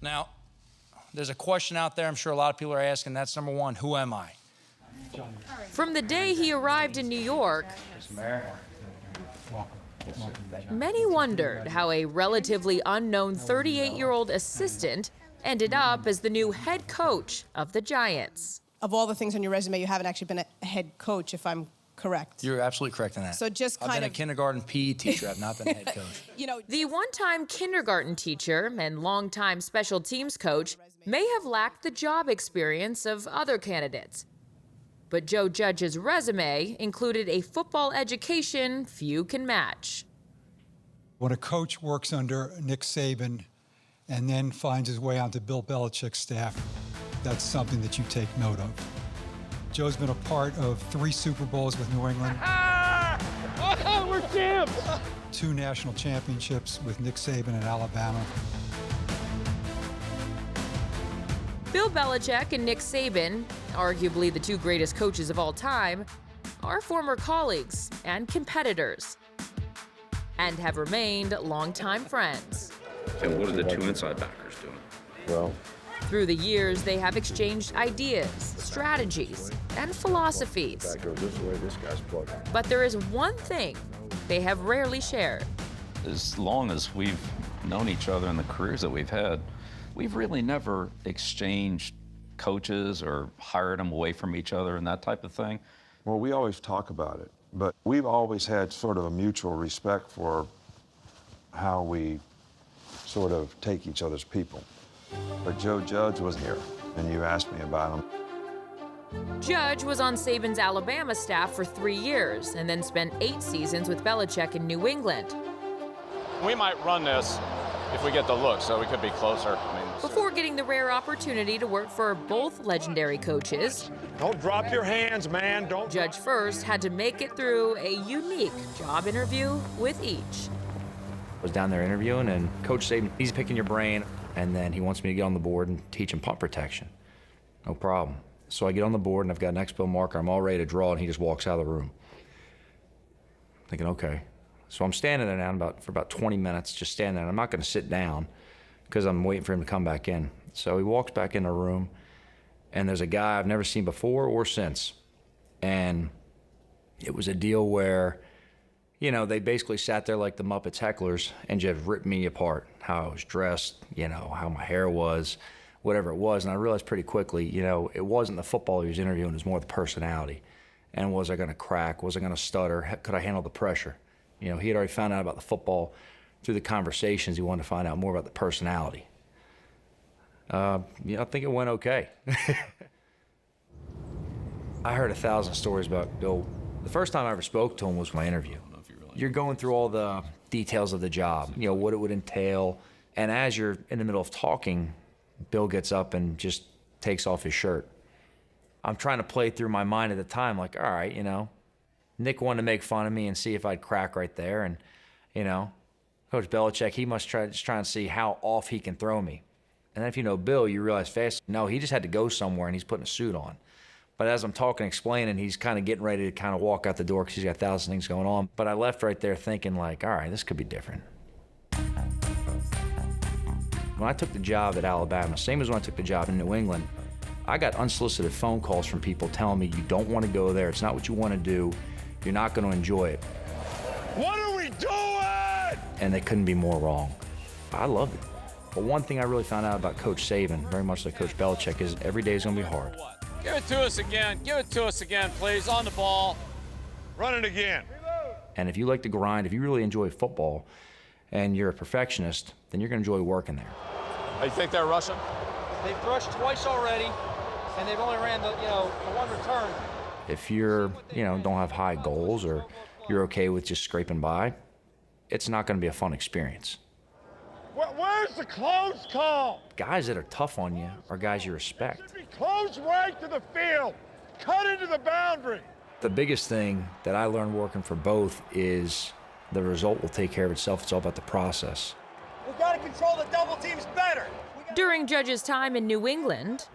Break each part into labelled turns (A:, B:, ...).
A: Now, there's a question out there I'm sure a lot of people are asking. That's number one, who am I?
B: From the day he arrived in New York, many wondered how a relatively unknown 38-year-old assistant ended up as the new head coach of the Giants.
C: Of all the things on your resume, you haven't actually been a head coach, if I'm correct.
A: You're absolutely correct in that.
C: So just
A: I've been a kindergarten PE teacher. I've not been a head coach.
B: The one-time kindergarten teacher and longtime special teams coach may have lacked the job experience of other candidates. But Joe Judge's resume included a football education few can match.
D: When a coach works under Nick Saban and then finds his way onto Bill Belichick's staff, that's something that you take note of. Joe's been a part of 3 Super Bowls with New England.
E: Oh, we're champs!
D: 2 national championships with Nick Saban at Alabama.
B: Bill Belichick and Nick Saban, arguably the 2 greatest coaches of all time, are former colleagues and competitors, and have remained longtime friends.
F: And what are the 2 inside backers doing?
E: Well,
B: through the years, they have exchanged ideas, strategies, and philosophies.
E: back goes this way, this guy's plugged.
B: But there is one thing they have rarely shared.
F: As long as we've known each other in the careers that we've had, we've really never exchanged coaches or hired them away from each other and that type of thing.
G: Well, we always talk about it, but we've always had sort of a mutual respect for how we sort of take each other's people. But Joe Judge was here, and you asked me about him.
B: Judge was on Saban's Alabama staff for 3 years and then spent 8 seasons with Belichick in New England.
H: We might run this if we get the look, so we could be closer.
B: Before getting the rare opportunity to work for both legendary coaches,
E: Don't drop your hands, man. Don't.
B: Judge first had to make it through a unique job interview with each.
I: I was down there interviewing, and Coach Saban, he's picking your brain, and then he wants me to get on the board and teach him punt protection. No problem. So I get on the board, and I've got an X-bill marker. I'm all ready to draw, and he just walks out of the room. Thinking, okay. So I'm standing there now for about 20 minutes, just standing there. I'm not going to sit down because I'm waiting for him to come back in. So he walks back in the room, and there's a guy I've never seen before or since. And it was a deal where, you know, they basically sat there like the Muppets hecklers and just ripped me apart. How I was dressed, you know, how my hair was, whatever it was. And I realized pretty quickly, you know, it wasn't the football he was interviewing, it was more the personality. And was I going to crack? Was I going to stutter? Could I handle the pressure? You know, he had already found out about the football through the conversations. He wanted to find out more about the personality. I think it went okay. I heard 1,000 stories about Bill. The first time I ever spoke to him was my interview. You're going through all the details of the job, you know, what it would entail. And as you're in the middle of talking, Bill gets up and just takes off his shirt. I'm trying to play through my mind at the time, like, all right, you know, Nick wanted to make fun of me and see if I'd crack right there. And, you know, Coach Belichick, he must try and see how off he can throw me. And then if you know Bill, you realize fast, no, he just had to go somewhere and he's putting a suit on. But as I'm talking, explaining, he's kind of getting ready to kind of walk out the door because he's got 1,000 things going on. But I left right there thinking like, all right, this could be different. When I took the job at Alabama, same as when I took the job in New England, I got unsolicited phone calls from people telling me you don't want to go there, it's not what you want to do, you're not going to enjoy it.
E: What are we doing?
I: And they couldn't be more wrong. I loved it. But one thing I really found out about Coach Saban, very much like Coach Belichick, is every day is going to be hard.
H: Give it to us again. Give it to us again, please. On the ball.
E: Run it again.
I: And if you like to grind, if you really enjoy football and you're a perfectionist, then you're going to enjoy working there.
H: You think they're rushing?
J: They've rushed twice already, and they've only ran the one return.
I: If you're, don't have high goals or you're okay with just scraping by, it's not going to be a fun experience.
E: Where's the close call?
I: Guys that are tough on you are guys you respect.
E: Should be close right to the field. Cut into the boundary.
I: The biggest thing that I learned working for both is the result will take care of itself. It's all about the process.
J: We've got to control the double teams better.
B: During Judge's time in New England,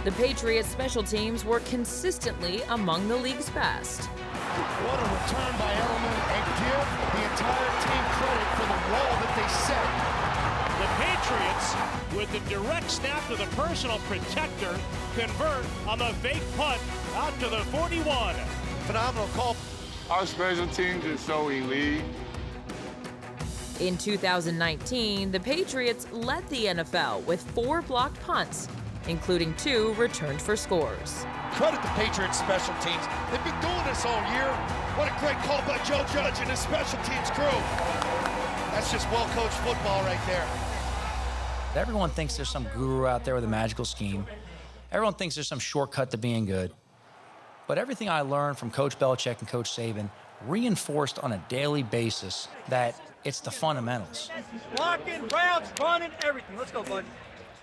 B: the Patriots' special teams were consistently among the league's best.
E: What a return by Edelman, and give the entire team credit for the role that they set.
K: The Patriots punts with the direct snap to the personal protector, convert on the fake punt out to the 41.
E: Phenomenal call.
L: Our special teams is so elite.
B: In 2019, the Patriots led the NFL with 4 blocked punts, including 2 returned for scores.
E: Credit the Patriots special teams. They've been doing this all year. What a great call by Joe Judge and his special teams crew. That's just well-coached football right there.
A: Everyone thinks there's some guru out there with a magical scheme. Everyone thinks there's some shortcut to being good. But everything I learned from Coach Belichick and Coach Saban reinforced on a daily basis that it's the fundamentals.
J: Blocking, routes, running, everything. Let's go, bud.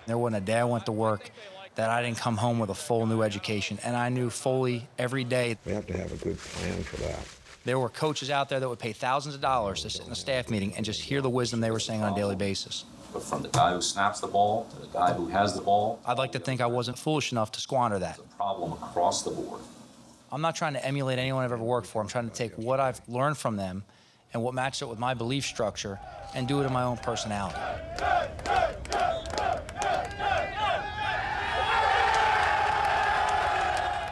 A: There wasn't a day I went to work that I didn't come home with a full new education, and I knew fully every day.
M: We have to have a good plan for that.
A: There were coaches out there that would pay thousands of dollars to sit in a staff meeting and just hear the wisdom they were saying on a daily basis.
F: But from the guy who snaps the ball to the guy who has the ball,
A: I'd like to think I wasn't foolish enough to squander that.
F: it's a problem across the board.
A: I'm not trying to emulate anyone I've ever worked for. I'm trying to take what I've learned from them and what matches up with my belief structure and do it in my own personality.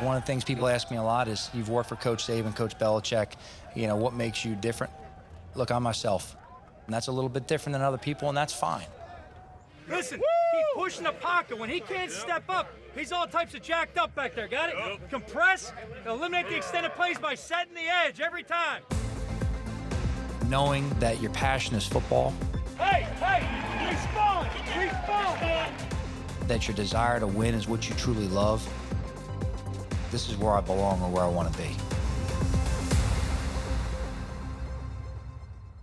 A: One of the things people ask me a lot is, you've worked for Coach Saban, Coach Belichick, what makes you different? Look, I'm myself. And that's a little bit different than other people, and that's fine.
J: Listen, keep pushing the pocket. When he can't step up, he's all types of jacked up back there. Got it? Compress, eliminate the extended plays by setting the edge every time.
A: Knowing that your passion is football,
J: Hey, respond!
A: that your desire to win is what you truly love, this is where I belong or where I want to be.